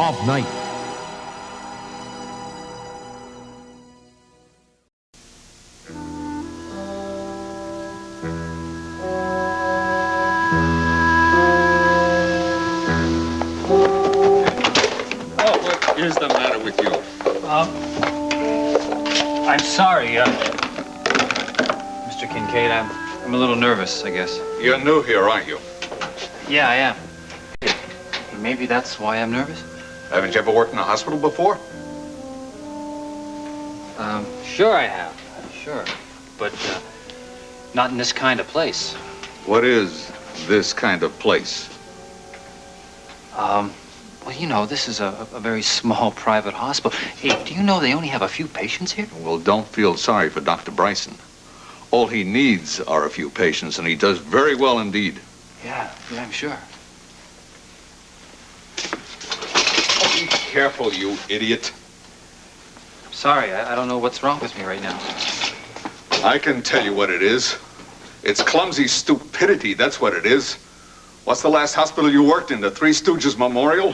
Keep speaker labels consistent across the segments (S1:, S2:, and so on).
S1: of night.
S2: What is the matter with you?
S3: I'm sorry, Mr. Kincaid. I'm a little nervous, I guess.
S2: You're new here, aren't you?
S3: Yeah, I am. Maybe that's why I'm nervous?
S2: Haven't you ever worked in a hospital before?
S3: Sure I have. Sure. But, not in this kind of place.
S2: What is this kind of place?
S3: Well, you know, this is a very small private hospital. Hey, do you know they only have a few patients here?
S2: Well, don't feel sorry for Dr. Bryson. All he needs are a few patients, and he does very well indeed.
S3: Yeah, I'm sure.
S2: Be careful, you idiot.
S3: Sorry, I don't know what's wrong with me right now.
S2: I can tell you what it is. It's clumsy stupidity, that's what it is. What's the last hospital you worked in, the Three Stooges Memorial?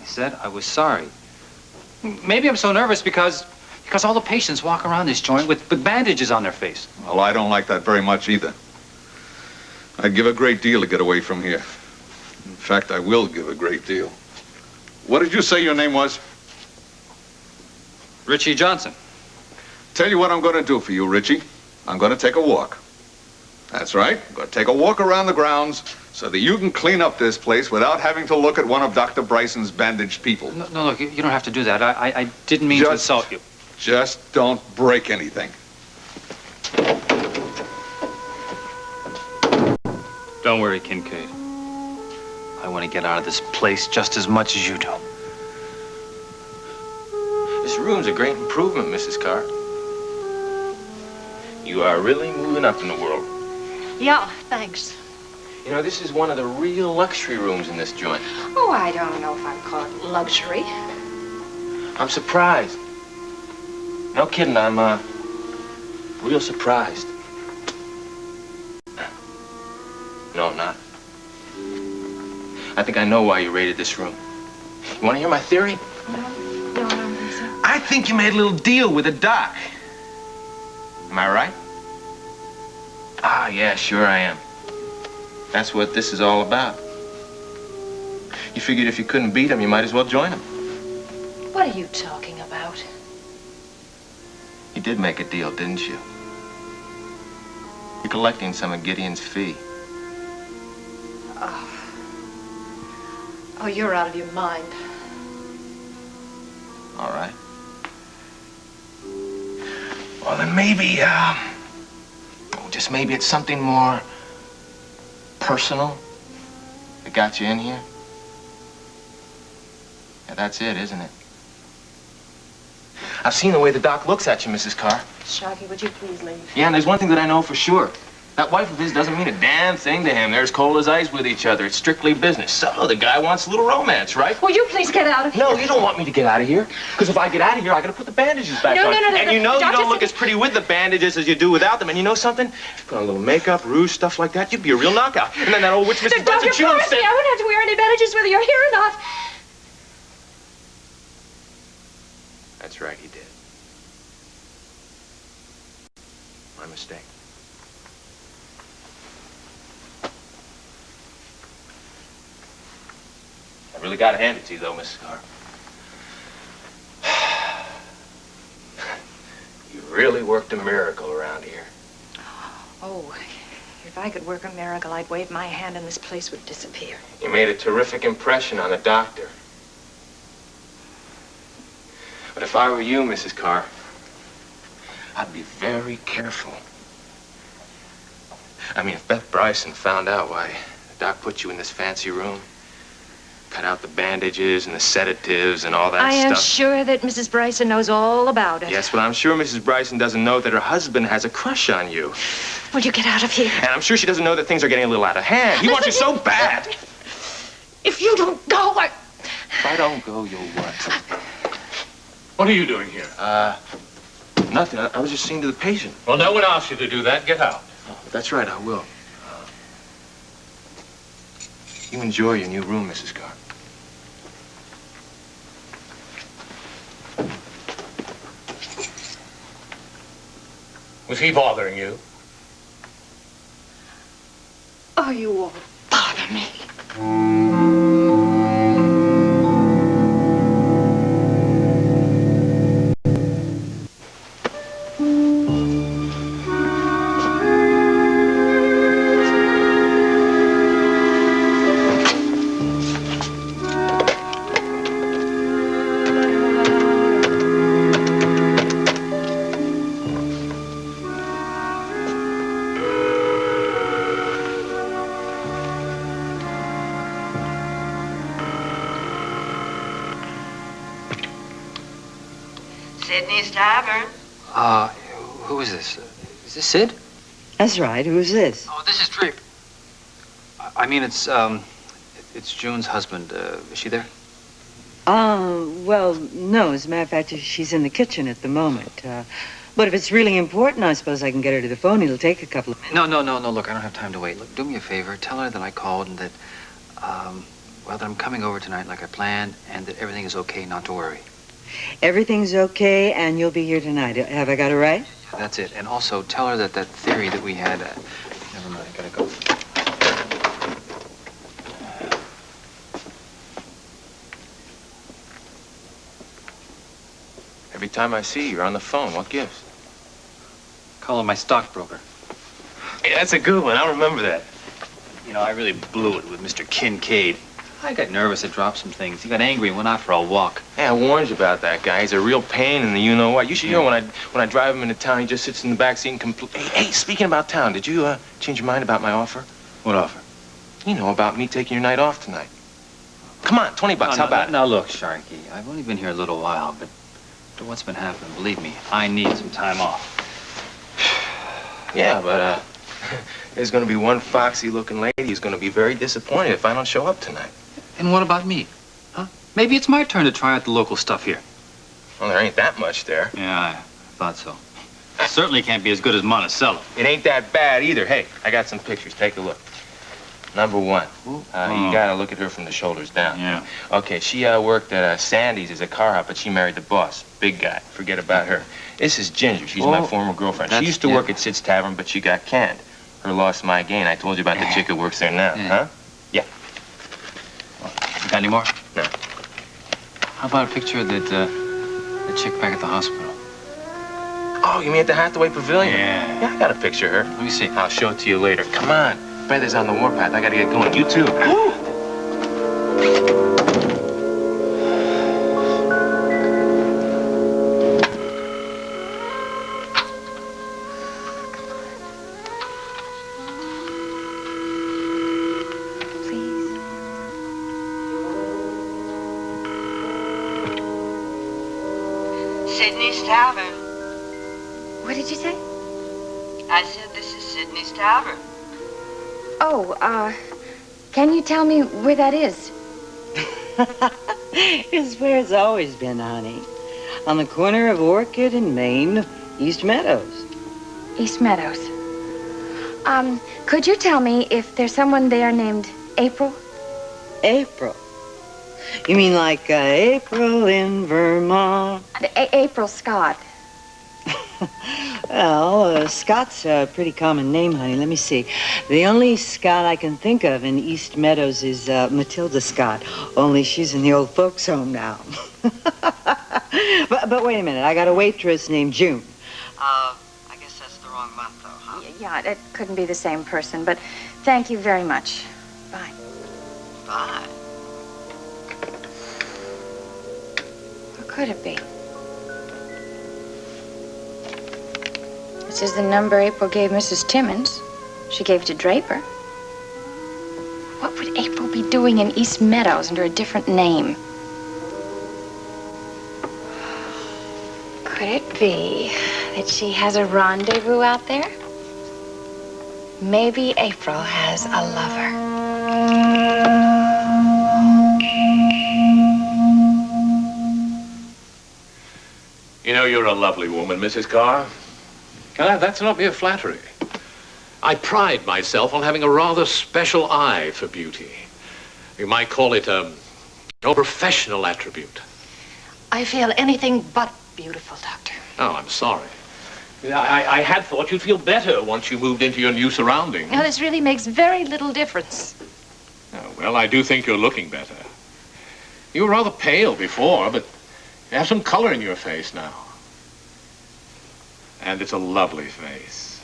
S3: I said I was sorry. Maybe I'm so nervous because all the patients walk around this joint with bandages on their face.
S2: Well, I don't like that very much either. I'd give a great deal to get away from here. In fact, I will give a great deal. What did you say your name was?
S3: Richie Johnson.
S2: Tell you what I'm going to do for you, Richie. I'm going to take a walk. That's right. I'm going to take a walk around the grounds so that you can clean up this place without having to look at one of Dr. Bryson's bandaged people.
S3: No, look, you don't have to do that. I didn't mean to insult you.
S2: Just don't break anything.
S3: Don't worry, Kincaid. I want to get out of this place just as much as you do.
S4: This room's a great improvement, Mrs. Karr. You are really moving up in the world.
S5: Yeah, thanks.
S4: You know, this is one of the real luxury rooms in this joint.
S5: Oh, I don't know if I'd call it luxury.
S4: I'm surprised. No kidding, I'm, real surprised. No, I'm not. I think I know why you raided this room. You want to hear my theory?
S5: No, I don't think so.
S4: I think you made a little deal with the doc. Am I right? Ah, yeah, sure I am. That's what this is all about. You figured if you couldn't beat him, you might as well join him.
S5: What are you talking about?
S4: You did make a deal, didn't you? You're collecting some of Gideon's fee.
S5: Oh, you're out of your mind.
S4: All right. Well, then maybe, just maybe it's something more personal that got you in here. Yeah, that's it, isn't it? I've seen the way the doc looks at you, Mrs. Karr.
S5: Sharkey, would you please leave?
S4: Yeah, and there's one thing that I know for sure. That wife of his doesn't mean a damn thing to him. They're as cold as ice with each other. It's strictly business. So the guy wants a little romance, right?
S5: Will you please get out of here?
S4: No, you don't want me to get out of here. Because if I get out of here, I gotta put the bandages back on.
S5: No.
S4: And you know you
S5: Doctor,
S4: don't look as pretty with the bandages as you do without them. And you know something? If you put on a little makeup, rouge, stuff like that, you'd be a real knockout. And then that old witch, Mrs. Bryson,
S5: Doctor, promise me I wouldn't have to wear any bandages whether you're here or not.
S4: That's right, he did. My mistake. I really gotta hand it to you, though, Mrs. Karr. You really worked a miracle around here.
S5: Oh, if I could work a miracle, I'd wave my hand and this place would disappear.
S4: You made a terrific impression on the doctor. But if I were you, Mrs. Karr, I'd be very careful. I mean, if Beth Bryson found out why the doc put you in this fancy room, cut out the bandages and the sedatives and all that stuff.
S5: I am sure that Mrs. Bryson knows all about it.
S4: Yes, but I'm sure Mrs. Bryson doesn't know that her husband has a crush on you.
S5: Will you get out of here?
S4: And I'm sure she doesn't know that things are getting a little out of hand. He wants you so bad.
S5: If you don't go,
S4: If I don't go, you'll what?
S6: What are you doing here?
S4: Nothing. I was just seeing to the patient.
S6: Well, no one asked you to do that. Get out.
S4: Oh, that's right, I will. You enjoy your new room, Mrs. Karr.
S6: Was he bothering you?
S5: Oh, you won't bother me.
S1: Sydney's Tavern.
S3: Who is this? Is this Sid?
S7: That's right. Who's this?
S3: Oh, this is Draper. I mean, it's June's husband. Is she there?
S7: Well, no. As a matter of fact, she's in the kitchen at the moment. But if it's really important, I suppose I can get her to the phone. It'll take a couple of minutes.
S3: No. Look, I don't have time to wait. Look, do me a favor. Tell her that I called and that, well, that I'm coming over tonight like I planned and that everything is okay, not to worry.
S7: Everything's okay, and you'll be here tonight. Have I got it right?
S3: Yeah, that's it. And also tell her that theory that we had... never mind, I gotta go.
S4: Every time I see you, you're on the phone. What gives?
S3: Call her my stockbroker.
S4: Hey, that's a good one. I'll remember that.
S3: You know, I really blew it with Mr. Kincaid. I got nervous. I dropped some things. He got angry and went out for a walk.
S4: Hey, I warned you about that guy. He's a real pain in the you-know-what. You should hear when I drive him into town, he just sits in the back seat and Hey, speaking about town, did you change your mind about my offer?
S3: What offer?
S4: You know, about me taking your night off tonight. Come on, $20. How about it?
S3: Now, look, Sharkey, I've only been here a little while, but after what's been happening, believe me, I need some time off.
S4: Yeah, but there's going to be one foxy-looking lady who's going to be very disappointed if I don't show up tonight.
S3: And what about me? Huh? Maybe it's my turn to try out the local stuff here.
S4: Well, there ain't that much there.
S3: Yeah, I thought so. It certainly can't be as good as Monticello.
S4: It ain't that bad either. Hey, I got some pictures. Take a look. Number one, you gotta look at her from the shoulders down.
S3: Yeah.
S4: Okay, she worked at Sandy's as a car hop, but she married the boss. Big guy. Forget about her. This is Ginger. She's my former girlfriend. She used to work at Sid's Tavern, but she got canned. Her loss, my gain. I told you about the chick who works there now, huh? Yeah.
S3: You got any more?
S4: No.
S3: How about a picture of the chick back at the hospital?
S4: Oh, you mean at the Hathaway Pavilion?
S3: Yeah.
S4: Yeah, I got a picture of her.
S3: Let me see.
S4: I'll show it to you later. Come on. Feather's on the warpath. I gotta get going. You too. Woo!
S1: Sydney's Tavern.
S5: What did you say?
S1: I said this is Sydney's Tavern.
S5: Oh, can you tell me where that is?
S7: It's where it's always been, honey. On the corner of Orchid and Main, East Meadows.
S5: East Meadows. Could you tell me if there's someone there named April?
S7: April? You mean like April in Vermont?
S5: April Scott.
S7: Well, Scott's a pretty common name, honey. Let me see. The only Scott I can think of in East Meadows is Matilda Scott, only she's in the old folks' home now. but wait a minute. I got a waitress named June. I guess that's the wrong month, though, huh?
S5: Yeah, it couldn't be the same person, but thank you very much. Bye.
S7: Bye.
S5: Who could it be? This is the number April gave Mrs. Timmons. She gave it to Draper. What would April be doing in East Meadows under a different name? Could it be that she has a rendezvous out there? Maybe April has a lover.
S6: You know, you're a lovely woman, Mrs. Karr. That's not mere flattery. I pride myself on having a rather special eye for beauty. You might call it a professional attribute.
S5: I feel anything but beautiful, Doctor.
S6: Oh, I'm sorry. I had thought you'd feel better once you moved into your new surroundings.
S5: Now, this really makes very little difference.
S6: Oh, well, I do think you're looking better. You were rather pale before, but you have some color in your face now. And it's a lovely face.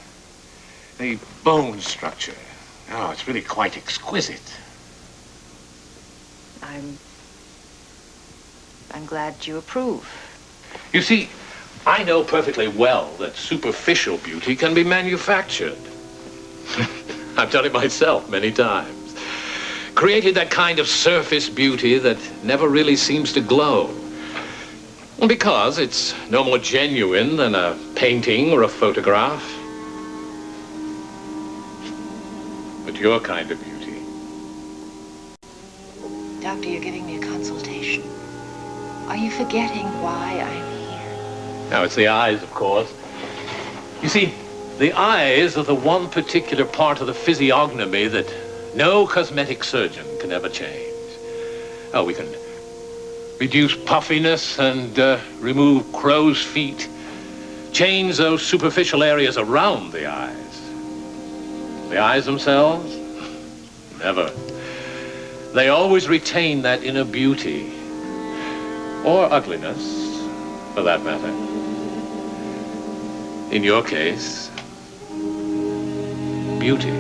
S6: The bone structure. Oh, it's really quite exquisite.
S5: I'm glad you approve.
S6: You see, I know perfectly well that superficial beauty can be manufactured. I've done it myself many times. Created that kind of surface beauty that never really seems to glow. Because it's no more genuine than a painting or a photograph. But your kind of beauty.
S5: Doctor, you're giving me a consultation. Are you forgetting why I'm here?
S6: Now, it's the eyes, of course. You see, the eyes are the one particular part of the physiognomy that no cosmetic surgeon can ever change. Oh, we can reduce puffiness and remove crow's feet, change those superficial areas around the eyes. The eyes themselves? Never. They always retain that inner beauty, or ugliness, for that matter. In your case, beauty.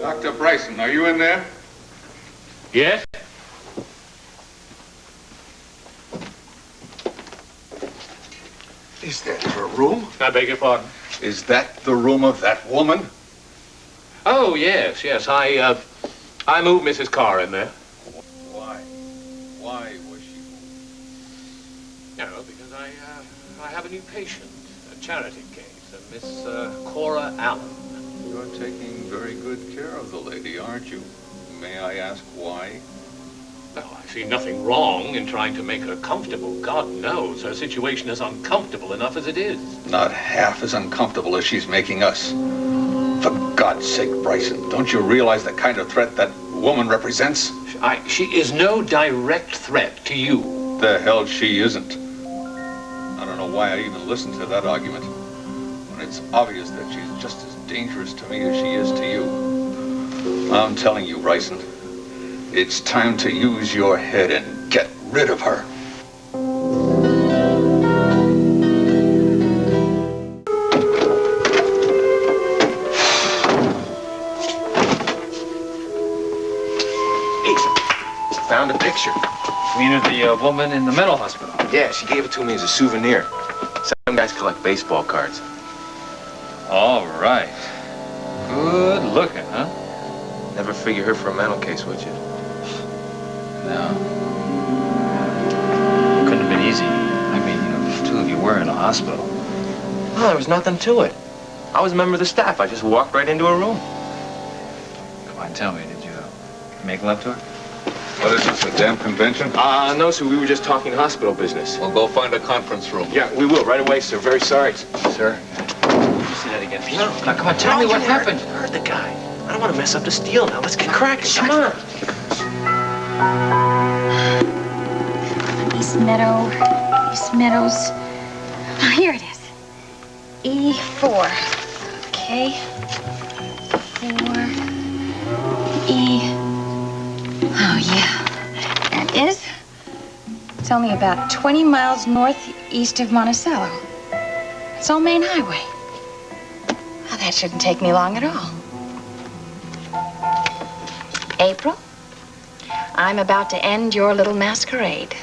S2: Dr. Bryson, are you in there?
S6: Yes?
S2: Is that her room?
S6: I beg your pardon?
S2: Is that the room of that woman?
S6: Oh, yes, yes. I moved Mrs. Karr in there.
S2: Why? Why was she?
S6: No, because I have a new patient, a charity case, a Miss Cora Allen.
S2: You're taking very good care of the lady, aren't you? May I ask why?
S6: Oh, I see nothing wrong in trying to make her comfortable. God knows her situation is uncomfortable enough as it is.
S2: Not half as uncomfortable as she's making us. For God's sake, Bryson, don't you realize the kind of threat that woman represents?
S6: She is no direct threat to you.
S2: The hell she isn't. I don't know why I even listened to that argument, when it's obvious that she's just as dangerous to me as she is to you. I'm telling you, Bryson, it's time to use your head and get rid of her.
S4: Hey, found a picture.
S3: You mean of the woman in the mental hospital?
S4: Yeah, she gave it to me as a souvenir. Some guys collect baseball cards.
S3: All right. Good looking, huh?
S4: Never figure her for a mental case, would you?
S3: No. Couldn't have been easy. I mean, you know, the two of you were in a hospital.
S4: Oh, there was nothing to it. I was a member of the staff. I just walked right into her room.
S3: Come on, tell me, did you make love to her?
S2: What is this, a damn convention?
S4: No, sir, we were just talking hospital business.
S2: We'll go find a conference room.
S4: Yeah, we will, right away, sir. Very sorry.
S3: Sir? Did you say that again? No. Now, come on, tell me what happened.
S4: You heard the guy. I don't want to mess up the deal now. Let's get cracking. Come on.
S5: East Meadows. Oh, here it is. E4. Okay. 4. E. Oh, yeah. There it is. It's only about 20 miles northeast of Monticello. It's on Main Highway. Well, that shouldn't take me long at all. April, I'm about to end your little masquerade.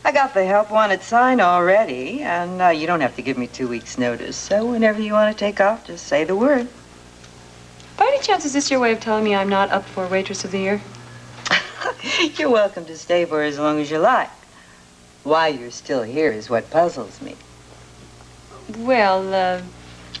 S7: I got the help wanted sign already, and you don't have to give me 2 weeks' notice. So whenever you want to take off, just say the word.
S8: By any chance, is this your way of telling me I'm not up for Waitress of the Year?
S7: You're welcome to stay for as long as you like. Why you're still here is what puzzles me.
S8: Well,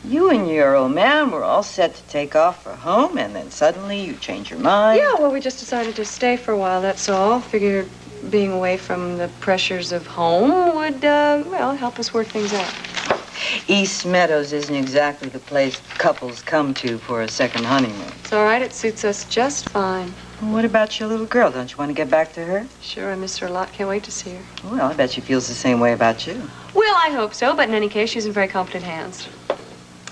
S7: You and your old man were all set to take off for home, and then suddenly you change your mind.
S8: yeah, well, we just decided to stay for a while, that's all. Figured being away from the pressures of home would, well, help us work things out.
S7: East Meadows isn't exactly the place couples come to for a second honeymoon.
S8: It's all right. It suits us just fine.
S7: Well, what about your little girl? Don't you want to get back to her?
S8: Sure, I miss her a lot. Can't wait to see her.
S7: Well, I bet she feels the same way about you.
S8: Well, I hope so, but in any case, she's in very competent hands.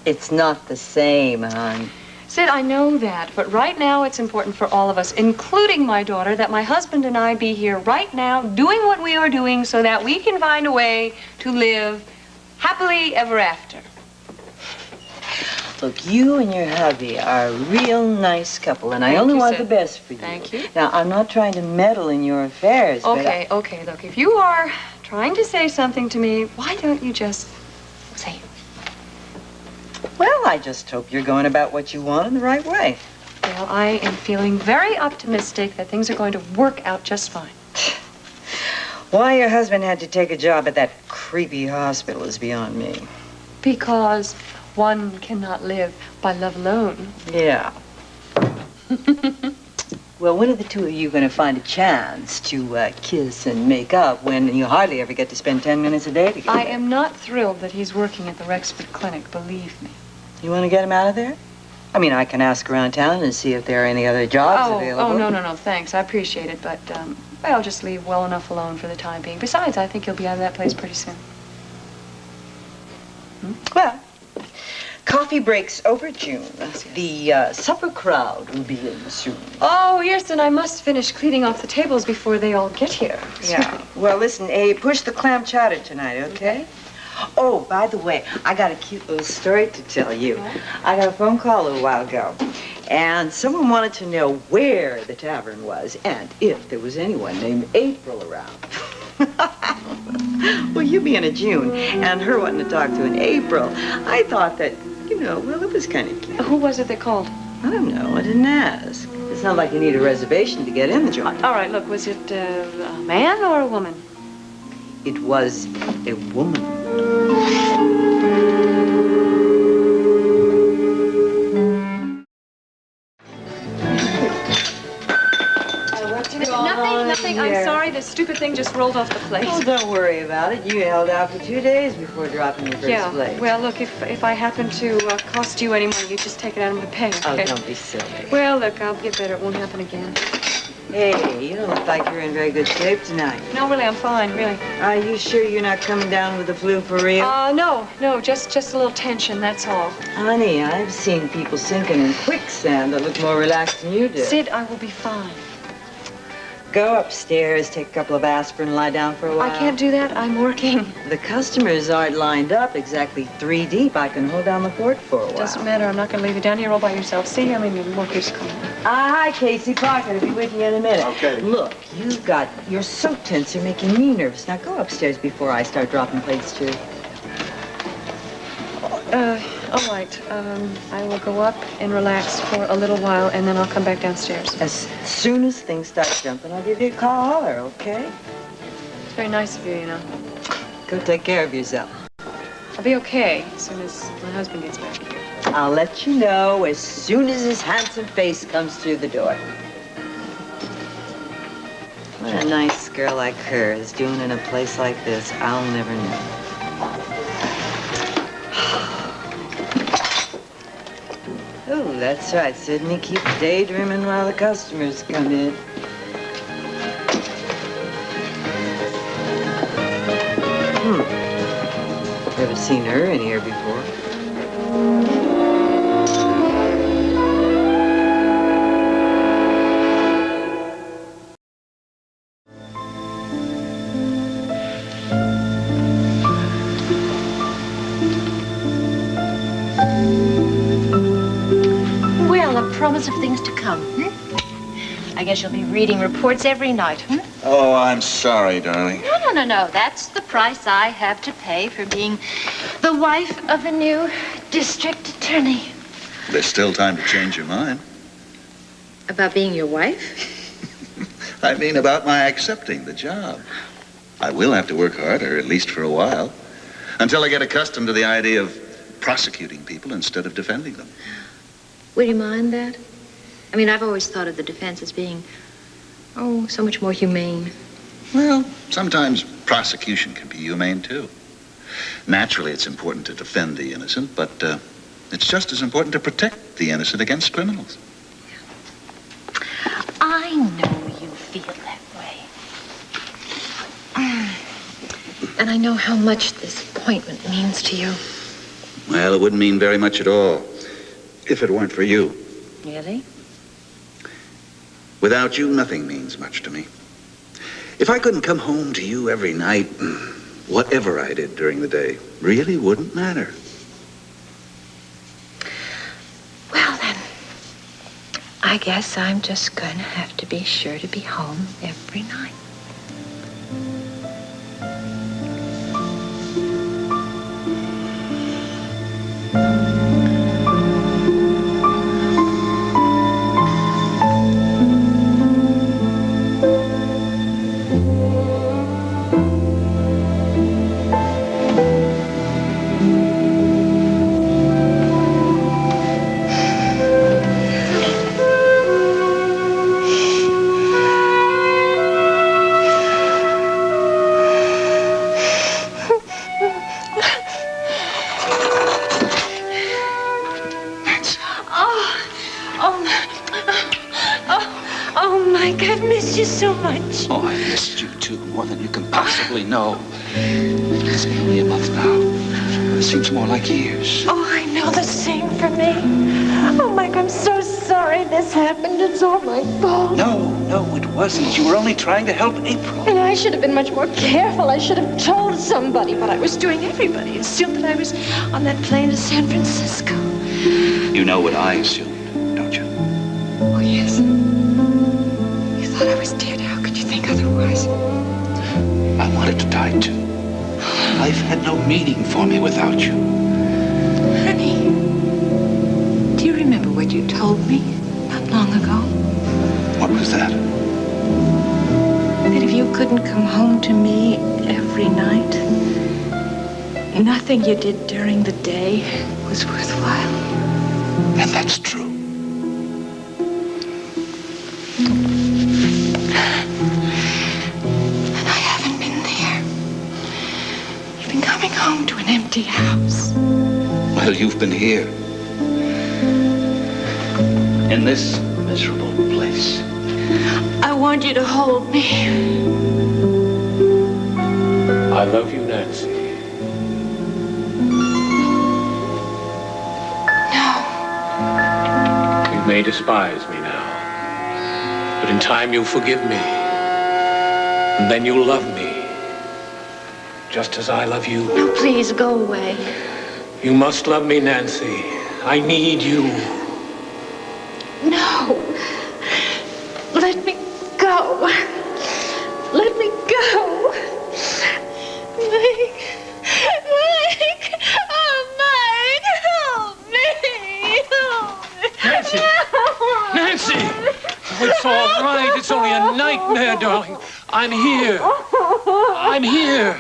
S7: It's not the same, hon.
S8: Sid, I know that, but right now it's important for all of us, including my daughter, that my husband and I be here right now doing what we are doing so that we can find a way to live happily ever after.
S7: Look, you and your hubby are a real nice couple, and I only want the best for you.
S8: Thank you.
S7: Now, I'm not trying to meddle in your affairs,
S8: Okay, okay, look, if you are trying to say something to me, why don't you just say it?
S7: Well, I just hope you're going about what you want in the right way.
S8: Well, I am feeling very optimistic that things are going to work out just fine.
S7: Why your husband had to take a job at that creepy hospital is beyond me.
S8: Because one cannot live by love alone.
S7: Yeah. Well, when are the two of you going to find a chance to kiss and make up when you hardly ever get to spend 10 minutes a day together?
S8: I am not thrilled that he's working at the Rexford Clinic, believe me.
S7: You want to get him out of there? I mean, I can ask around town and see if there are any other jobs available.
S8: Oh, no, thanks. I appreciate it, but I'll just leave well enough alone for the time being. Besides, I think he'll be out of that place pretty soon.
S7: Well, coffee breaks over June. The supper crowd will be in soon.
S8: Oh, yes, and I must finish cleaning off the tables before they all get here.
S7: Yeah. Well, listen, Abe, push the clam chowder tonight, okay? Oh, by the way, I got a cute little story to tell you. I got a phone call a little while ago, and someone wanted to know where the tavern was and if there was anyone named April around. Well, you being a June and her wanting to talk to an April, I thought that, well, it was kind of cute.
S8: Who was it that called?
S7: I don't know. I didn't ask. It's not like you need a reservation to get in the joint.
S8: All right, look, was it a man or a woman?
S7: It was a woman.
S8: Nothing. I'm sorry, this stupid thing just rolled off the plate.
S7: Oh, don't worry about it. You held out for 2 days before dropping your first plate.
S8: Well, look, if I happen to cost you any money, you just take it out of my pay, okay?
S7: Oh, don't be silly.
S8: Well, look, I'll get better. It won't happen again.
S7: Hey, you don't look like you're in very good shape tonight.
S8: No, really, I'm fine, really.
S7: Are you sure you're not coming down with the flu for real?
S8: No, just a little tension, that's all.
S7: Honey, I've seen people sinking in quicksand that look more relaxed than you do.
S8: Sid, I will be fine.
S7: Go upstairs, take a couple of aspirin, and lie down for a while.
S8: I can't do that. I'm working.
S7: The customers aren't lined up exactly 3 deep. I can hold down the fort for a while.
S8: Doesn't matter. I'm not going to leave you down here all by yourself. See, I mean, your workers coming.
S7: Hi, Casey Parker. I'll be with you in a minute.
S2: Okay.
S7: Look, you're so tense. You're making me nervous. Now go upstairs before I start dropping plates, too.
S8: All right. I will go up and relax for a little while, and then I'll come back downstairs.
S7: As soon as things start jumping, I'll give you a call, holler, okay?
S8: It's very nice of you, you know.
S7: Go take care of yourself.
S8: I'll be okay as soon as my husband gets back here.
S7: I'll let you know as soon as his handsome face comes through the door. What a nice girl like her is doing in a place like this, I'll never know. Oh, that's right, Sydney. Keep daydreaming while the customers come in. Never seen her in here before.
S9: Promise of things to come, I guess you'll be reading reports every night,
S10: Oh, I'm sorry, darling.
S9: No. That's the price I have to pay for being the wife of a new district attorney.
S10: There's still time to change your mind.
S9: About being your wife?
S10: I mean about my accepting the job. I will have to work harder, at least for a while, until I get accustomed to the idea of prosecuting people instead of defending them.
S9: Would you mind that? I mean, I've always thought of the defense as being, so much more humane.
S10: Well, sometimes prosecution can be humane, too. Naturally, it's important to defend the innocent, but it's just as important to protect the innocent against criminals.
S9: I know you feel that way. And I know how much this appointment means to you.
S10: Well, it wouldn't mean very much at all if it weren't for you.
S9: Really?
S10: Without you, nothing means much to me. If I couldn't come home to you every night, whatever I did during the day really wouldn't matter.
S9: Well, then, I guess I'm just going to have to be sure to be home every night.
S3: No. It's been only a month now. It seems more like years.
S9: Oh, I know. The same for me. Oh, Mike, I'm so sorry this happened. It's all my fault.
S3: No, it wasn't. You were only trying to help April.
S9: And I should have been much more careful. I should have told somebody what I was doing. Everybody assumed that I was on that plane to San Francisco.
S3: You know what I assumed, don't you?
S9: Oh, yes. You thought I was dead. How could you think otherwise?
S3: I wanted to die, too. Life had no meaning for me without you.
S9: Honey, do you remember what you told me not long ago?
S3: What was that?
S9: That if you couldn't come home to me every night, nothing you did during the day was worthwhile.
S3: And that's true.
S9: Home to an empty house.
S3: Well, you've been here. In this miserable place.
S9: I want you to hold me.
S6: I love you, Nancy.
S9: No.
S6: You may despise me now, but in time you'll forgive me. And then you'll love me. Just as I love you.
S9: No, please, go away.
S6: You must love me, Nancy. I need you.
S9: No. Let me go. Let me go. Mike. Oh, Mike. Help me. Help me.
S6: Nancy. Nancy. It's all right. It's only a nightmare, darling. I'm here. I'm here.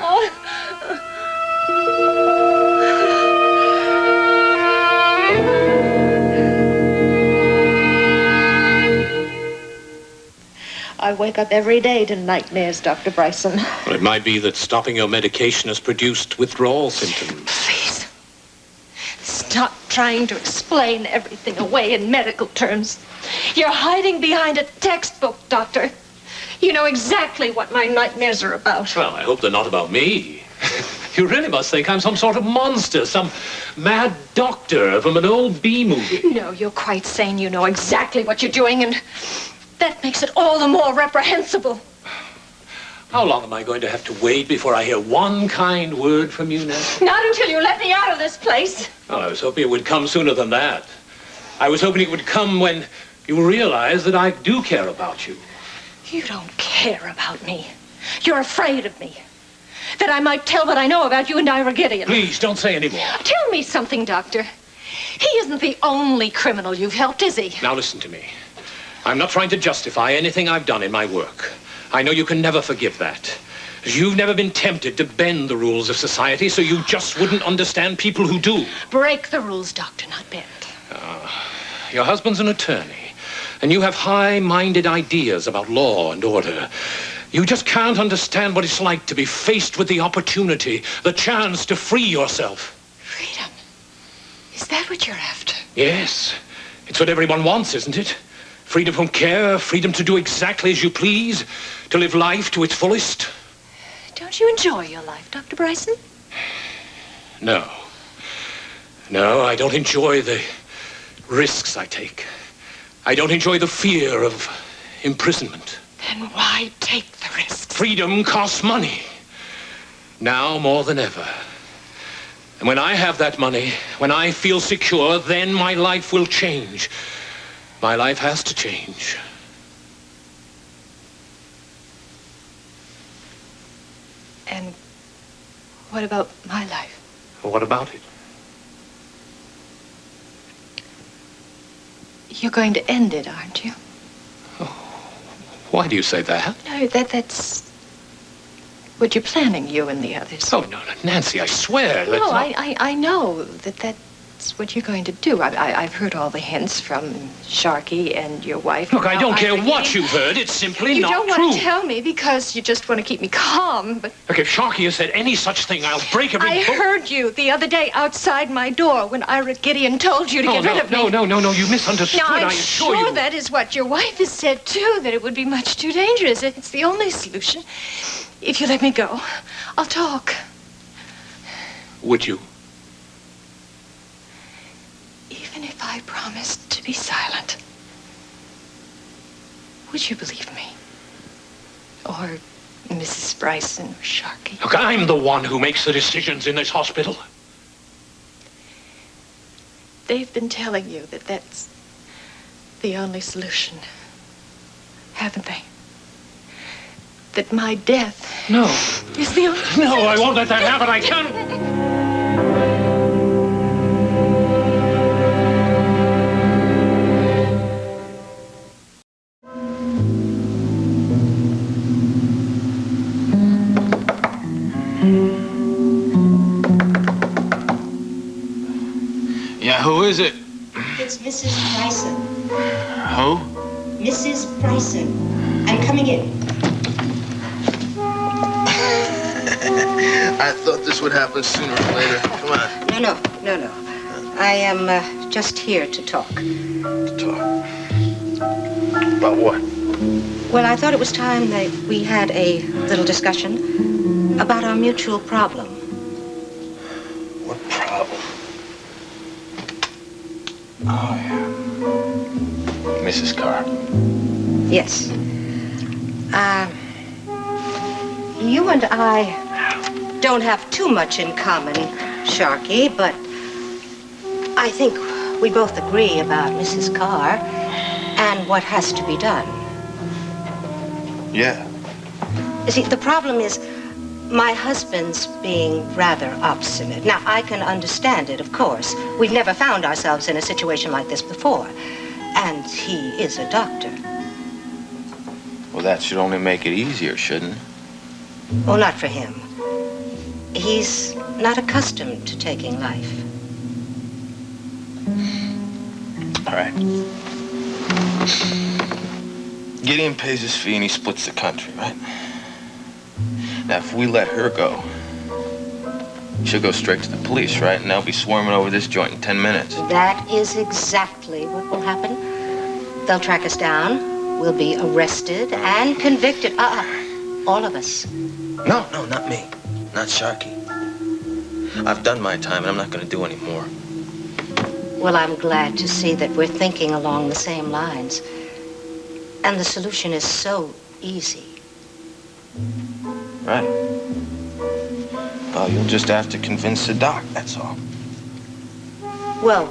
S9: I wake up every day to nightmares, Dr. Bryson.
S6: Well, it might be that stopping your medication has produced withdrawal symptoms.
S9: Please, stop trying to explain everything away in medical terms. You're hiding behind a textbook, Doctor. You know exactly what my nightmares are about.
S6: Well, I hope they're not about me. You really must think I'm some sort of monster, some mad doctor from an old B movie.
S9: No, you're quite sane. You know exactly what you're doing, and that makes it all the more reprehensible.
S6: How long am I going to have to wait before I hear one kind word from you, Nancy?
S9: Not until you let me out of this place.
S6: Well, I was hoping it would come sooner than that. I was hoping it would come when you realize that I do care about you.
S9: You don't care about me. You're afraid of me. That I might tell what I know about you and Ira Gideon.
S6: Please, don't say any more.
S9: Tell me something, Doctor. He isn't the only criminal you've helped, is he?
S6: Now listen to me. I'm not trying to justify anything I've done in my work. I know you can never forgive that. You've never been tempted to bend the rules of society, so you just wouldn't understand people who do.
S9: Break the rules, Doctor, not bend.
S6: Your husband's an attorney, and you have high-minded ideas about law and order. You just can't understand what it's like to be faced with the opportunity, the chance to free yourself.
S9: Freedom? Is that what you're after?
S6: Yes. It's what everyone wants, isn't it? Freedom from care, freedom to do exactly as you please, to live life to its fullest.
S9: Don't you enjoy your life, Dr. Bryson?
S6: No. No, I don't enjoy the risks I take. I don't enjoy the fear of imprisonment.
S9: Then why take the risks?
S6: Freedom costs money. Now more than ever. And when I have that money, when I feel secure, then my life will change. My life has to change.
S9: And what about my life?
S6: What about it?
S9: You're going to end it, aren't you?
S6: Why do you say that?
S9: No, that's what you're planning, you and the others.
S6: Oh, no, Nancy, I swear.
S9: No, I know that's what you're going to do. I've heard all the hints from Sharkey and your wife.
S6: Look, I don't care what you've heard. It's simply not true.
S9: You don't want to tell me because you just want to keep me calm, but...
S6: Look, if Sharkey has said any such thing, I'll break every...
S9: I heard you the other day outside my door when Ira Gideon told you to get rid of me.
S6: No, you misunderstood,
S9: now,
S6: I assure you.
S9: Sure that is what your wife has said, too, that it would be much too dangerous. It's the only solution. If you let me go, I'll talk.
S6: Would you?
S9: Even if I promised to be silent, would you believe me? Or Mrs. Bryson or Sharkey?
S6: Look, I'm the one who makes the decisions in this hospital.
S9: They've been telling you that that's the only solution, haven't they? That my death...
S6: No.
S9: ...is the only...
S6: No, I won't let that happen. I can't...
S4: Yeah, who is it?
S11: It's Mrs. Bryson.
S4: Who?
S11: Mrs. Bryson. I'm coming in.
S4: I thought this would happen sooner or later. Come on.
S11: No. I am just here to talk.
S4: Talk? About what?
S11: Well, I thought it was time that we had a little discussion about our mutual problem.
S4: What problem? Oh, yeah. Mrs. Karr.
S11: Yes. You and I don't have too much in common, Sharkey, but I think we both agree about Mrs. Karr and what has to be done.
S4: Yeah.
S11: You see, the problem is my husband's being rather obstinate. Now, I can understand it, of course. We've never found ourselves in a situation like this before. And he is a doctor.
S4: Well, that should only make it easier, shouldn't it?
S11: Well, not for him. He's not accustomed to taking life.
S4: All right. Gideon pays his fee and he splits the country, right? Now, if we let her go, she'll go straight to the police, right? And they'll be swarming over this joint in 10 minutes.
S11: That is exactly what will happen. They'll track us down. We'll be arrested and convicted. All of us.
S4: No, not me. Not Sharkey. I've done my time and I'm not going to do any more.
S11: Well, I'm glad to see that we're thinking along the same lines. And the solution is so easy.
S4: Right. Well, you'll just have to convince the doc, that's all.
S11: Well,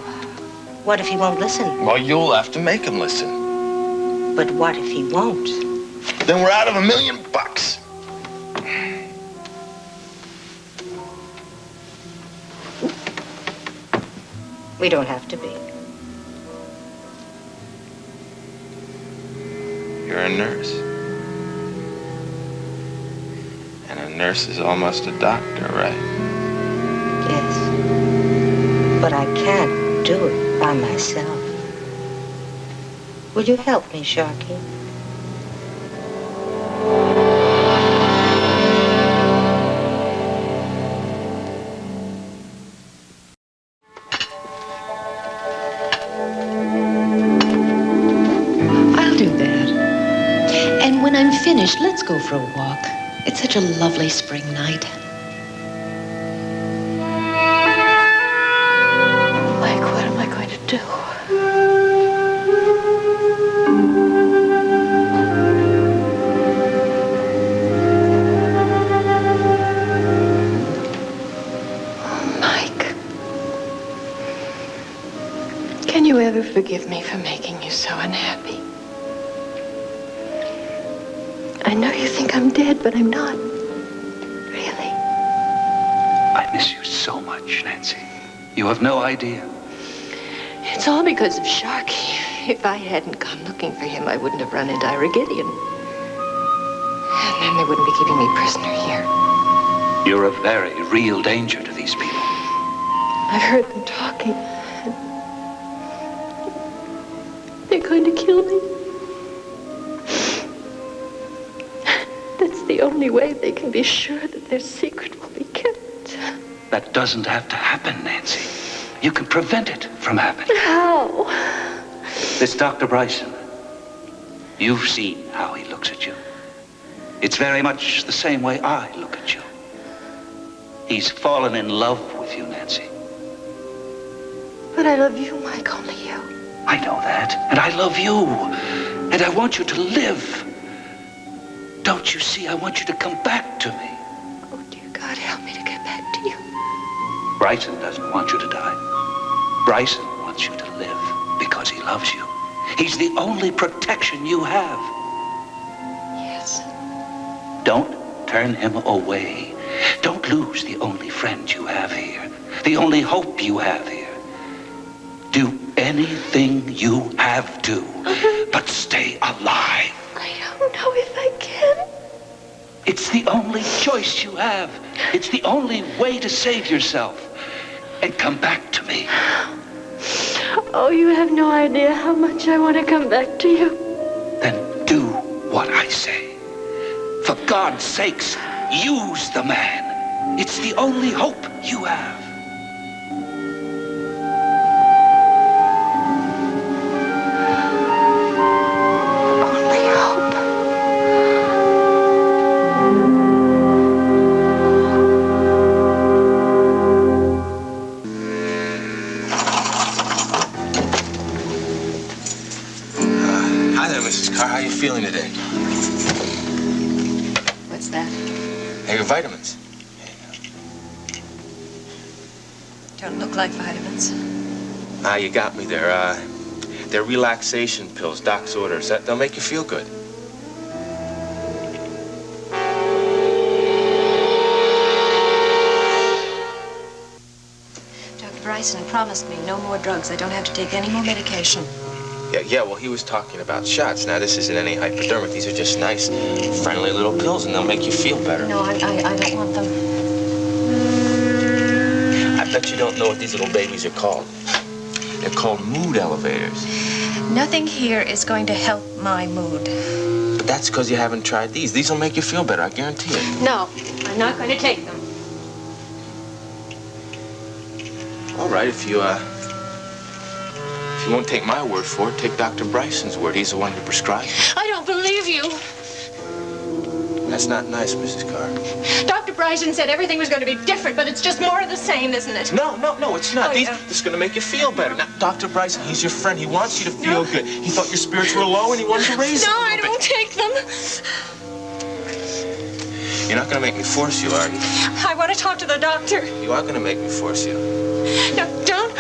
S11: what if he won't listen?
S4: Well, you'll have to make him listen.
S11: But what if he won't?
S4: Then we're out of $1 million.
S11: We don't have to be.
S4: You're a nurse. And a nurse is almost a doctor, right?
S11: Yes. But I can't do it by myself. Will you help me, Sharkey?
S12: finished, let's go for a walk. It's such a lovely spring night.
S9: Mike, what am I going to do? Can you ever forgive me for making you so unhappy? I know you think I'm dead, but I'm not. Really.
S13: I miss you so much, Nancy. You have no idea.
S9: It's all because of Sharkey. If I hadn't come looking for him, I wouldn't have run into Irigidian. And then they wouldn't be keeping me prisoner here.
S13: You're a very real danger to these people.
S9: I've heard them talking. They're going to kill me. That's the only way they can be sure that their secret will be kept.
S13: That doesn't have to happen, Nancy. You can prevent it from happening.
S9: How?
S13: This Dr. Bryson, you've seen how he looks at you. It's very much the same way I look at you. He's fallen in love with you, Nancy.
S9: But I love you, Mike, only you.
S13: I know that, and I love you, and I want you to live. Don't you see? I want you to come back to me.
S9: Oh, dear God, help me to get back to you.
S13: Bryson doesn't want you to die. Bryson wants you to live because he loves you. He's the only protection you have.
S9: Yes.
S13: Don't turn him away. Don't lose the only friend you have here, the only hope you have here. Do anything you have to, but stay alive.
S9: I don't know if I can.
S13: It's the only choice you have. It's the only way to save yourself. And come back to me.
S9: Oh, you have no idea how much I want to come back to you.
S13: Then do what I say. For God's sakes, use the man. It's the only hope you have.
S4: How are you feeling today?
S12: What's that?
S4: Hey, your vitamins.
S12: Don't look like vitamins.
S4: You got me there. They're relaxation pills, doc's orders. They'll make you feel good.
S12: Dr. Bryson promised me no more drugs. I don't have to take any more medication.
S4: Yeah, well, he was talking about shots. Now, this isn't any hypodermic. These are just nice, friendly little pills, and they'll make you feel better.
S12: No, I don't want them.
S4: I bet you don't know what these little babies are called. They're called mood elevators.
S12: Nothing here is going to help my mood.
S4: But that's because you haven't tried these. These will make you feel better, I guarantee it.
S9: No, I'm not going to take them.
S4: All right, if you won't take my word for it, take Dr. Bryson's word. He's the one who prescribed it.
S9: I don't believe you.
S4: That's not nice, Mrs. Karr.
S9: Dr. Bryson said everything was going to be different, but it's just more of the same, isn't it?
S4: No, it's not.
S9: Oh,
S4: This
S9: yeah.
S4: is going to make you feel better. Now, Dr. Bryson, he's your friend. He wants you to feel good. He thought your spirits were low, and he wanted to raise them.
S9: No, I don't take them.
S4: You're not going to make me force you, are you?
S9: I want to talk to the doctor.
S4: You are going to make me force you.
S9: No, don't.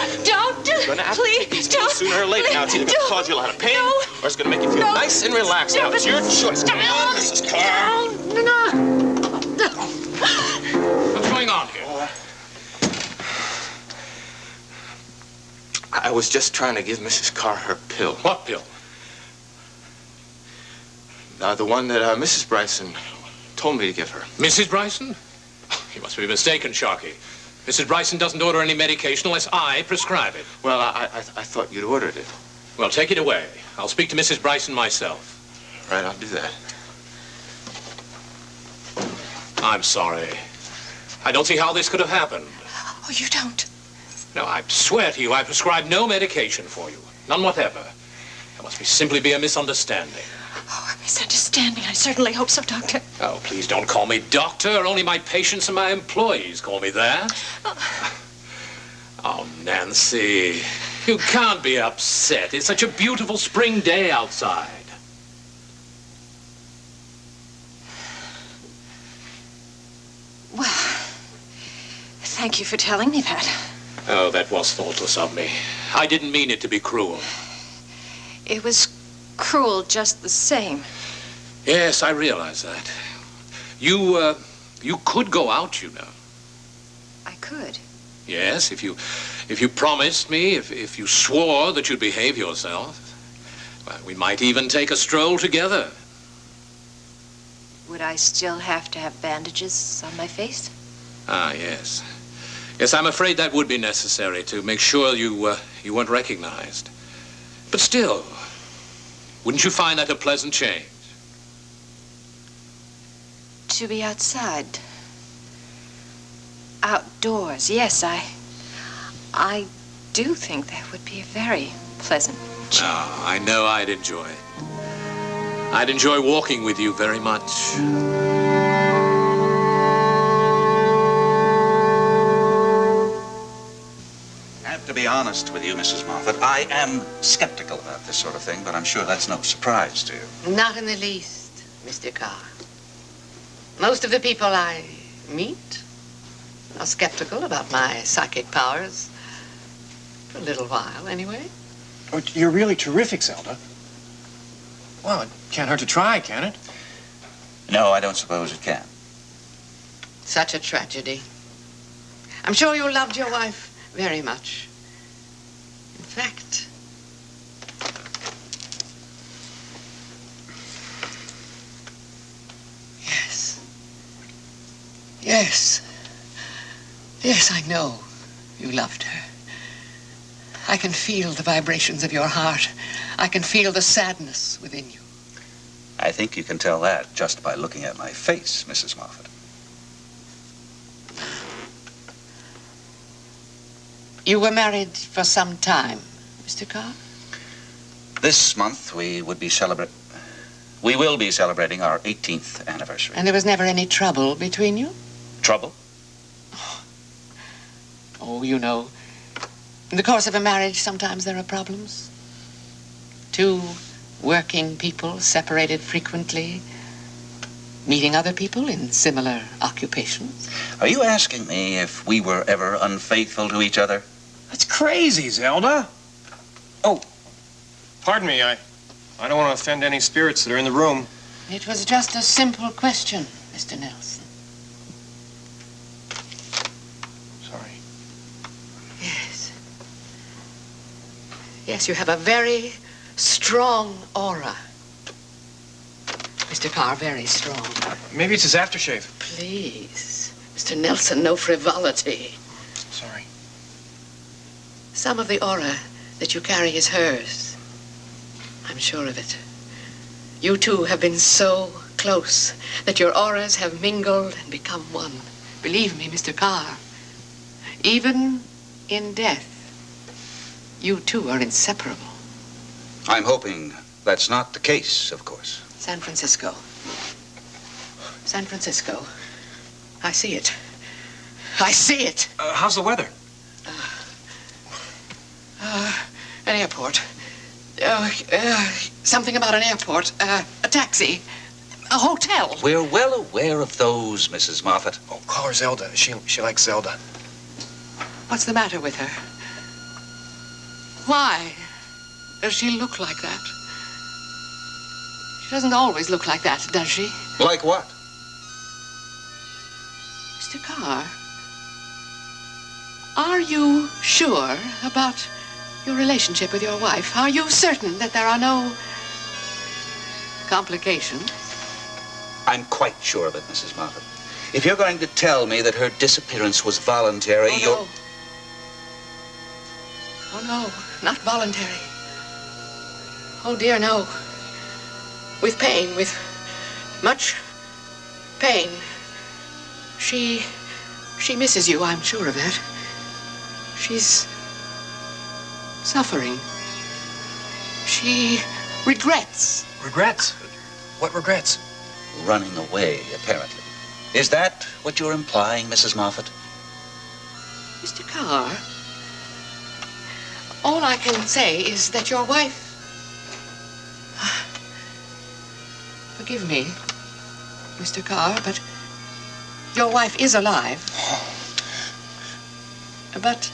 S4: You're going to have
S9: Please,
S4: to take these
S9: don't.
S4: pills sooner or later. Now, it's either going to cause you a lot of pain, or it's going to make you feel nice and relaxed. Now, it's your choice. Come on, Mrs. Karr.
S6: What's going on here?
S4: I was just trying to give Mrs. Karr her pill.
S6: What pill?
S4: The one that Mrs. Bryson told me to give her.
S6: Mrs. Bryson? You must be mistaken, Sharkey. Mrs. Bryson doesn't order any medication unless I prescribe it.
S4: Well, I thought you'd ordered it.
S6: Well, take it away. I'll speak to Mrs. Bryson myself.
S4: Right, I'll do that.
S6: I'm sorry. I don't see how this could have happened.
S12: Oh, you don't?
S6: No, I swear to you, I prescribed no medication for you. None whatever. There must simply be a misunderstanding.
S12: Oh, a misunderstanding.
S9: understand me. I certainly hope so, Doctor.
S6: Oh, please don't call me doctor. Only my patients and my employees call me that. Oh, Nancy, you can't be upset. It's such a beautiful spring day outside.
S9: Well, thank you for telling me that.
S6: Oh, that was thoughtless of me. I didn't mean it to be cruel.
S9: It was cruel just the same.
S6: Yes, I realize that. You could go out, you know.
S9: I could.
S6: Yes, if you promised me, if you swore that you'd behave yourself. Well, we might even take a stroll together.
S9: Would I still have to have bandages on my face?
S6: Ah, yes. Yes, I'm afraid that would be necessary to make sure you weren't recognized. But still, wouldn't you find that a pleasant change?
S9: To be outside. Outdoors, yes, I do think that would be a very pleasant change.
S6: Ah, I know I'd enjoy it. I'd enjoy walking with you very much.
S10: I have to be honest with you, Mrs. Moffat. I am skeptical about this sort of thing, but I'm sure that's no surprise to you.
S14: Not in the least, Mr. Karr. Most of the people I meet are skeptical about my psychic powers. For a little while, anyway.
S4: Oh, you're really terrific, Zelda. Well, it can't hurt to try, can it?
S10: No, I don't suppose it can.
S14: Such a tragedy. I'm sure you loved your wife very much. In fact, Yes, I know you loved her. I can feel the vibrations of your heart. I can feel the sadness within you.
S10: I think you can tell that just by looking at my face, Mrs. Moffat.
S14: You were married for some time, Mr. Karr?
S10: This month we will be celebrating our 18th anniversary.
S14: And there was never any trouble between you?
S10: Trouble?
S14: Oh, you know, in the course of a marriage, sometimes there are problems. Two working people separated frequently, meeting other people in similar occupations.
S10: Are you asking me if we were ever unfaithful to each other?
S4: That's crazy, Zelda. Oh, pardon me. I don't want to offend any spirits that are in the room.
S14: It was just a simple question, Mr. Nelson.
S4: Sorry.
S14: Yes, you have a very strong aura. Mr. Karr, very strong.
S4: Maybe it's his aftershave.
S14: Please, Mr. Nelson, no frivolity.
S4: Sorry.
S14: Some of the aura that you carry is hers. I'm sure of it. You two have been so close that your auras have mingled and become one. Believe me, Mr. Karr, even in death, you two are inseparable.
S10: I'm hoping that's not the case, of course.
S14: San Francisco. San Francisco. I see it. I see it.
S4: How's the weather?
S14: An airport. Something about an airport. A taxi. A hotel.
S10: We're well aware of those, Mrs. Moffat.
S4: Oh, call her Zelda. She likes Zelda.
S14: What's the matter with her? Why does she look like that? She doesn't always look like that, does she?
S10: Like what?
S14: Mr. Karr, are you sure about your relationship with your wife? Are you certain that there are no complications?
S10: I'm quite sure of it, Mrs. Moffat. If you're going to tell me that her disappearance was voluntary,
S14: Oh, no, not voluntary. Oh, dear, no. With pain, with much pain. She misses you, I'm sure of that. She's suffering. She regrets.
S4: Regrets?
S3: What regrets?
S13: Running away, apparently. Is that what you're implying, Mrs. Moffat?
S14: Mr. Karr, all I can say is that your wife... Forgive me, Mr. Karr, but your wife is alive. But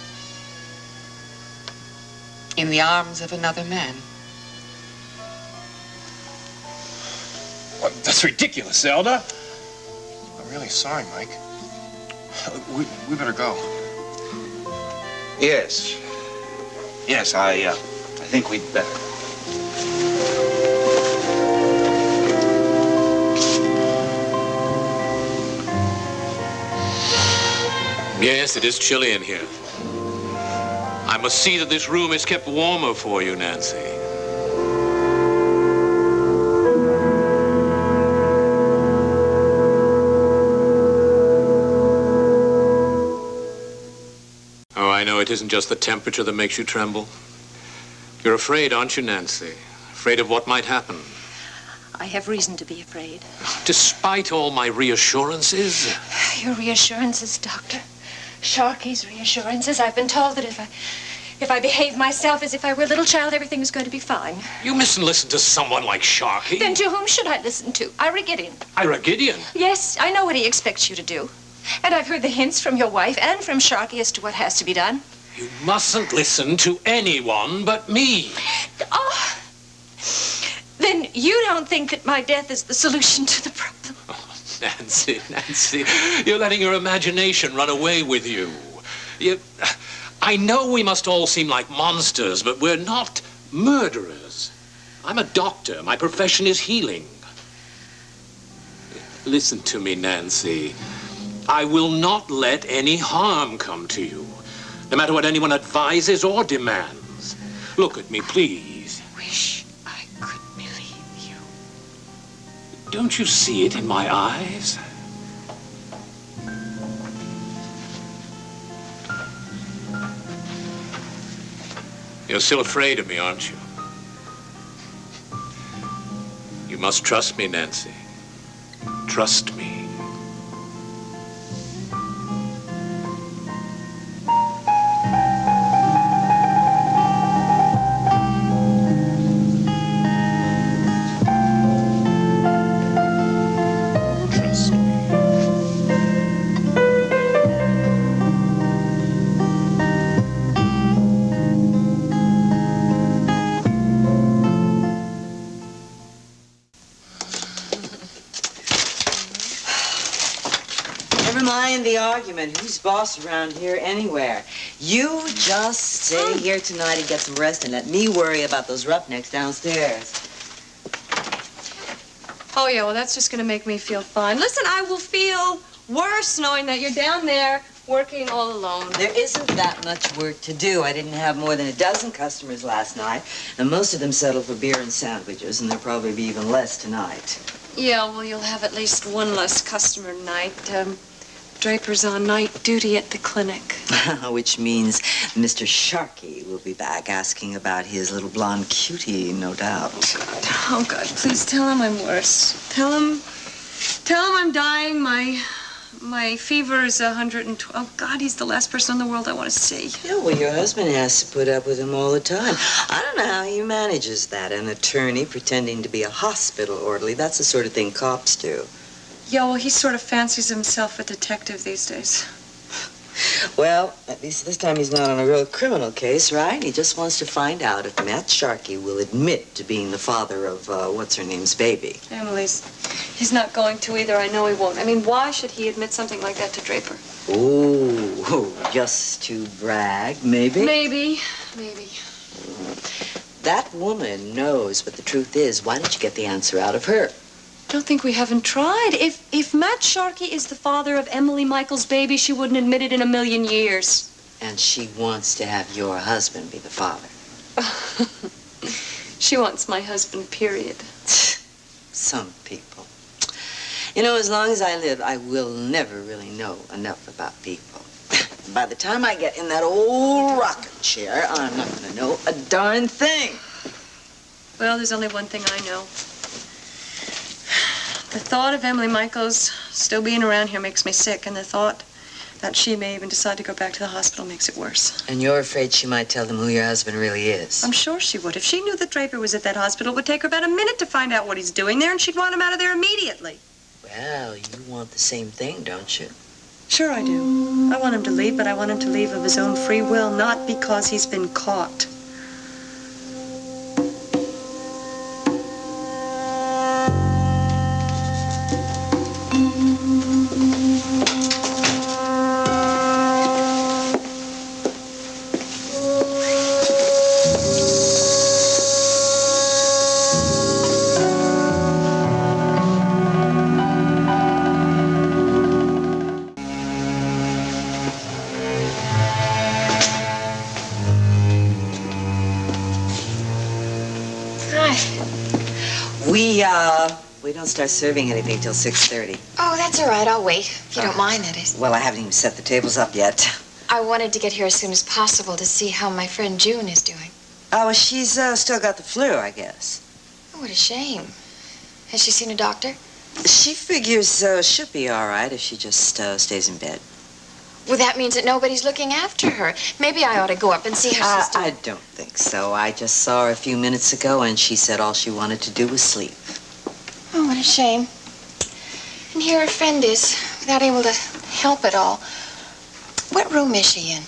S14: in the arms of another man.
S4: Well, that's ridiculous, Zelda. I'm really sorry, Mike. We better go.
S13: Yes. Yes, I think we'd better.
S6: Yes, it is chilly in here. I must see that this room is kept warmer for you, Nancy. Oh, I know it isn't just the temperature that makes you tremble. You're afraid, aren't you, Nancy? Afraid of what might happen.
S12: I have reason to be afraid.
S6: Despite all my reassurances?
S12: Your reassurances, Doctor. Sharkey's reassurances. I've been told that if I behave myself as if I were a little child, everything is going to be fine.
S6: You mustn't listen to someone like Sharkey.
S12: Then to whom should I listen to? Ira Gideon.
S6: Ira Gideon?
S12: Yes, I know what he expects you to do. And I've heard the hints from your wife and from Sharkey as to what has to be done.
S6: You mustn't listen to anyone but me.
S12: Oh, then you don't think that my death is the solution to the problem?
S6: Nancy, you're letting your imagination run away with you. I know we must all seem like monsters, but we're not murderers. I'm a doctor. My profession is healing. Listen to me, Nancy. I will not let any harm come to you, no matter what anyone advises or demands. Look at me, please.
S12: I wish I could believe you.
S6: Don't you see it in my eyes? You're still afraid of me, aren't you? You must trust me, Nancy. Trust me.
S7: The argument. Who's boss around here anywhere? You just stay here tonight and get some rest and let me worry about those roughnecks downstairs.
S8: Oh, yeah, well, that's just going to make me feel fine. Listen, I will feel worse knowing that you're down there working all alone.
S7: There isn't that much work to do. I didn't have more than a dozen customers last night, and most of them settled for beer and sandwiches, and there'll probably be even less tonight.
S8: Yeah, well, you'll have at least one less customer tonight. Draper's on night duty at the clinic.
S7: Which means Mr. Sharkey will be back asking about his little blonde cutie, no doubt.
S8: Oh, God, please tell him I'm worse. Tell him I'm dying. My fever is 112. Oh, God, he's the last person in the world I want to see.
S7: Yeah, well, your husband has to put up with him all the time. I don't know how he manages that. An attorney pretending to be a hospital orderly. That's the sort of thing cops do.
S8: Yeah, well, he sort of fancies himself a detective these days.
S7: Well, at least this time he's not on a real criminal case, right? He just wants to find out if Matt Sharkey will admit to being the father of, what's-her-name's baby.
S8: Emily's. He's not going to either. I know he won't. I mean, why should he admit something like that to Draper?
S7: Ooh, just to brag, maybe?
S8: Maybe.
S7: That woman knows what the truth is. Why don't you get the answer out of her?
S8: I don't think we haven't tried. If Matt Sharkey is the father of Emily Michael's baby, she wouldn't admit it in a million years.
S7: And she wants to have your husband be the father.
S8: She wants my husband, period.
S7: Some people. You know, as long as I live, I will never really know enough about people. By the time I get in that old rocking chair, I'm not going to know a darn thing.
S8: Well, there's only one thing I know. The thought of Emily Michaels still being around here makes me sick, and the thought that she may even decide to go back to the hospital makes it worse.
S7: And you're afraid she might tell them who your husband really is?
S8: I'm sure she would. If she knew that Draper was at that hospital, it would take her about a minute to find out what he's doing there, and she'd want him out of there immediately.
S7: Well, you want the same thing, don't you?
S8: Sure I do. I want him to leave, but I want him to leave of his own free will, not because he's been caught.
S7: We don't start serving anything till 6:30.
S12: Oh, that's all right. I'll wait. If you don't mind, that is.
S7: Well, I haven't even set the tables up yet.
S12: I wanted to get here as soon as possible to see how my friend June is doing.
S7: Oh, well, she's still got the flu, I guess.
S12: Oh, what a shame. Has she seen a doctor?
S7: She figures she'll be all right if she just stays in bed.
S12: Well, that means that nobody's looking after her. Maybe I ought to go up and see how she's doing.
S7: I don't think so. I just saw her a few minutes ago, and she said all she wanted to do was sleep.
S12: Oh, what a shame. And here her friend is, without able to help at all. What room is she in?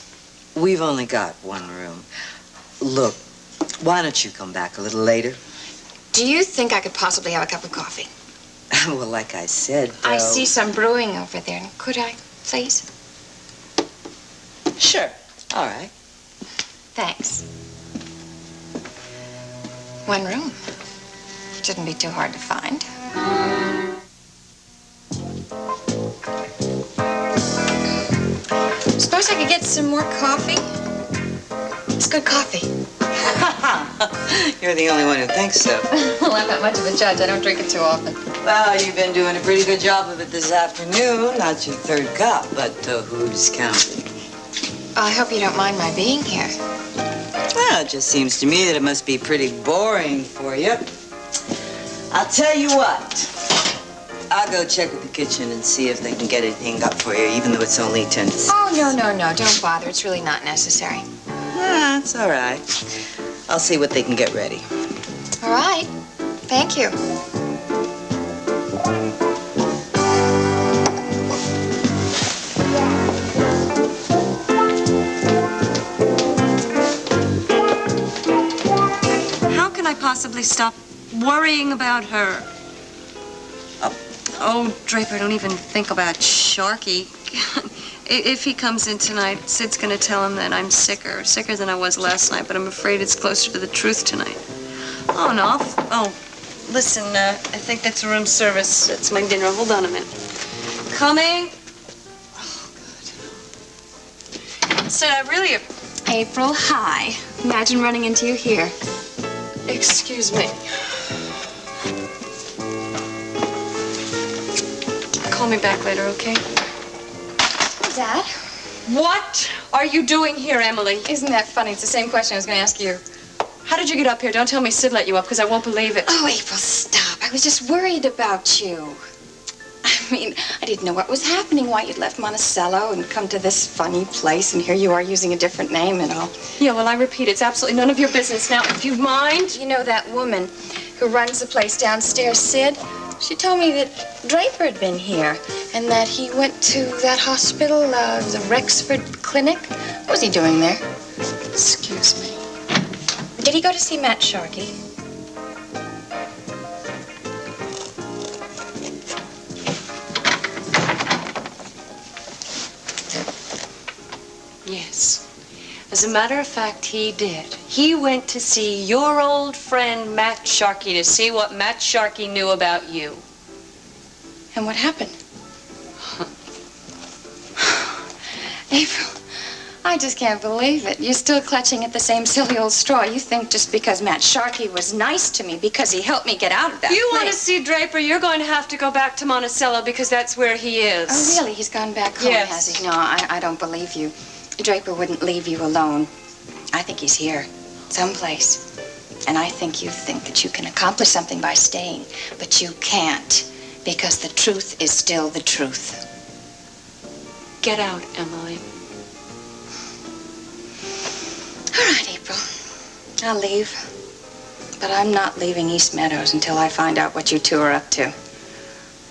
S7: We've only got one room. Look, why don't you come back a little later?
S12: Do you think I could possibly have a cup of coffee?
S7: Well, like I said,
S12: I see some brewing over there. Could I, please?
S7: Sure. All right.
S12: Thanks. One room. Shouldn't be too hard to find. Suppose I could get some more coffee? It's good coffee.
S7: You're the only one who thinks so.
S12: Well, I'm not much of a judge. I don't drink it too often.
S7: Well, you've been doing a pretty good job of it this afternoon. Not your third cup, but who's counting?
S12: I hope you don't mind my being here.
S7: Well, it just seems to me that it must be pretty boring for you. I'll tell you what. I'll go check with the kitchen and see if they can get anything up for you, even though it's only 10 to 6.
S12: Oh, no. Don't bother. It's really not necessary.
S7: Yeah, it's all right. I'll see what they can get ready.
S12: All right. Thank you.
S8: How can I possibly stop worrying about her? Oh, Draper, don't even think about Sharkey. If he comes in tonight, Sid's gonna tell him that I'm sicker than I was last night, but I'm afraid it's closer to the truth tonight. Oh, no. Listen, I think that's room service. That's my dinner. Hold on a minute. Coming. Oh, God. Sid, I really...
S12: April, hi. Imagine running into you here.
S8: Excuse me. Call me back later, okay?
S12: Dad?
S8: What are you doing here, Emily?
S12: Isn't that funny? It's the same question I was going to ask you.
S8: How did you get up here? Don't tell me Sid let you up, because I won't believe it.
S12: Oh, April, stop. I was just worried about you. I mean, I didn't know what was happening, why you'd left Monticello and come to this funny place, and here you are using a different name and all.
S8: Yeah, well, I repeat, it's absolutely none of your business. Now, if you mind...
S12: You know that woman who runs the place downstairs, Sid? She told me that Draper had been here and that he went to that hospital, the Rexford Clinic. What was he doing there?
S8: Excuse me.
S12: Did he go to see Matt Sharkey?
S8: Yes. As a matter of fact, he did. He went to see your old friend, Matt Sharkey, to see what Matt Sharkey knew about you.
S12: And what happened? April, I just can't believe it. You're still clutching at the same silly old straw. You think just because Matt Sharkey was nice to me, because he helped me get out of that
S8: You
S12: place.
S8: want to see Draper, you're going to have to go back to Monticello, because that's where he is.
S12: Oh, really? He's gone back home,
S8: Yes.
S12: has he? No, I don't believe you. Draper wouldn't leave you alone. I think he's here, someplace. And I think you think that you can accomplish something by staying, but you can't. Because the truth is still the truth.
S8: Get out, Emily.
S12: All right, April. I'll leave. But I'm not leaving East Meadows until I find out what you two are up to.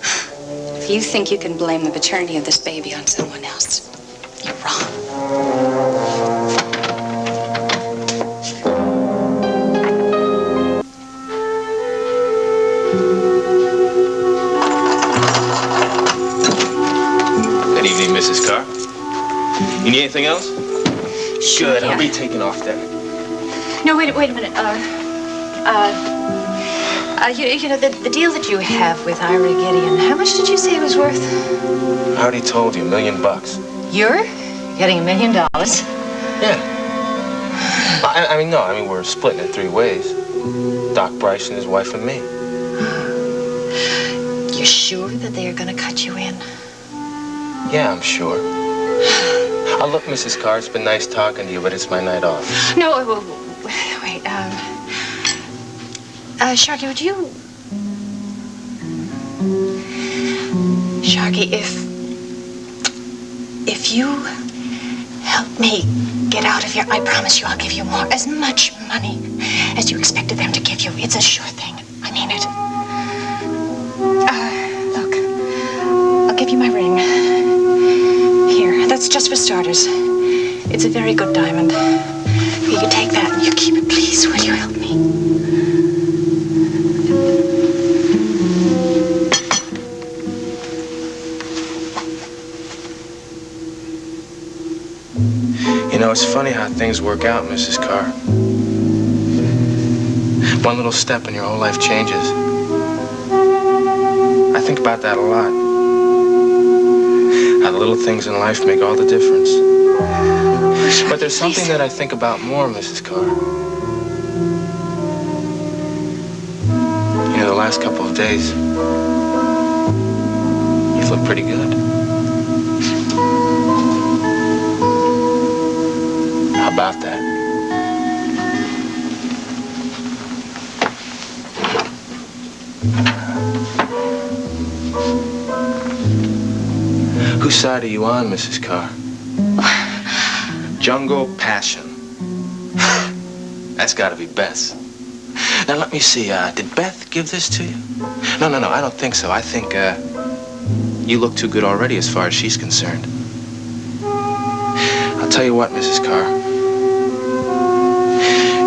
S12: If you think you can blame the paternity of this baby on someone else, you're wrong.
S4: Good evening, Mrs. Karr. You need anything else?
S9: Sure,
S4: Good,
S9: yeah.
S4: I'll be taking off then.
S9: No, wait a minute. You know, the deal that you have with Ira Gideon, how much did you say it was worth?
S4: I already told you, $1 million.
S9: You're getting $1 million?
S4: Yeah. I mean, we're splitting it 3 ways. Doc Bryson, his wife, and me.
S9: You're sure that they are going to cut you in?
S4: Yeah, I'm sure. Look, Mrs. Karr, it's been nice talking to you, but it's my night off.
S9: No, wait, Sharkey, would you... Sharkey, if you help me get out of here, I promise you I'll give you more, as much money as you expected them to give you. It's a sure thing. I mean it. Look, I'll give you my ring. Here, that's just for starters. It's a very good diamond. You can take that and you keep it, please. Will you help me?
S4: You know, it's funny how things work out, Mrs. Karr. One little step and your whole life changes. I think about that a lot. How the little things in life make all the difference. But there's something that I think about more, Mrs. Karr. You know, the last couple of days, you've looked pretty good. How about that? Whose side are you on, Mrs. Karr? Jungle Passion. That's gotta be Beth's. Now, let me see, did Beth give this to you? No, I don't think so. I think, you look too good already as far as she's concerned. I'll tell you what, Mrs. Karr.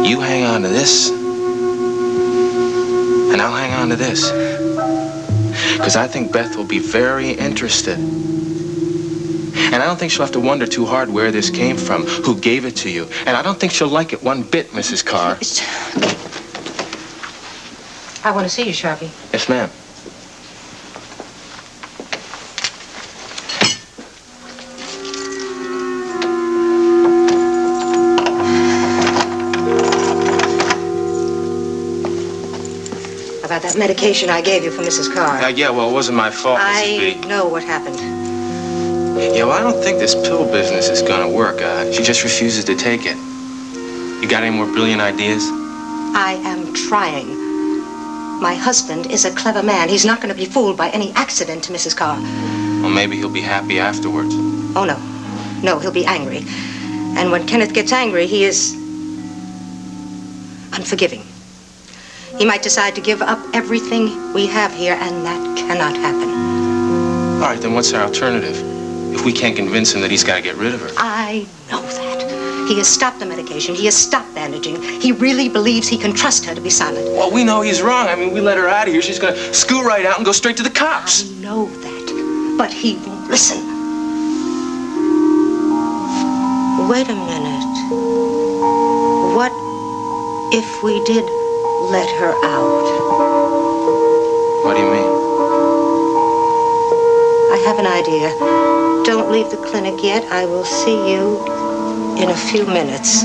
S4: You hang on to this, and I'll hang on to this. Because I think Beth will be very interested. And I don't think she'll have to wonder too hard where this came from, who gave it to you. And I don't think she'll like it one bit, Mrs. Karr.
S11: I want to see you, Sharkey.
S4: Yes, ma'am.
S11: About that medication I gave you for Mrs. Karr.
S4: Yeah, well, it wasn't my fault, Mrs. B.
S11: I know what happened.
S4: Yeah, well, I don't think this pill business is gonna work. She just refuses to take it. You got any more brilliant ideas?
S11: I am trying. My husband is a clever man. He's not going to be fooled by any accident to Mrs. Karr.
S4: Well, maybe he'll be happy afterwards.
S11: Oh, no. No, he'll be angry. And when Kenneth gets angry, he is unforgiving. He might decide to give up everything we have here, and that cannot happen.
S4: All right, then what's our alternative? If we can't convince him that he's got to get rid of her.
S11: I know that. He has stopped the medication. He has stopped bandaging. He really believes he can trust her to be silent.
S4: Well, we know he's wrong. I mean, we let her out of here. She's going to scoot right out and go straight to the cops.
S11: I know that, but he won't listen. Wait a minute. What if we did let her out?
S4: What do you mean?
S11: I have an idea. Don't leave the clinic yet. I will see you in a few minutes.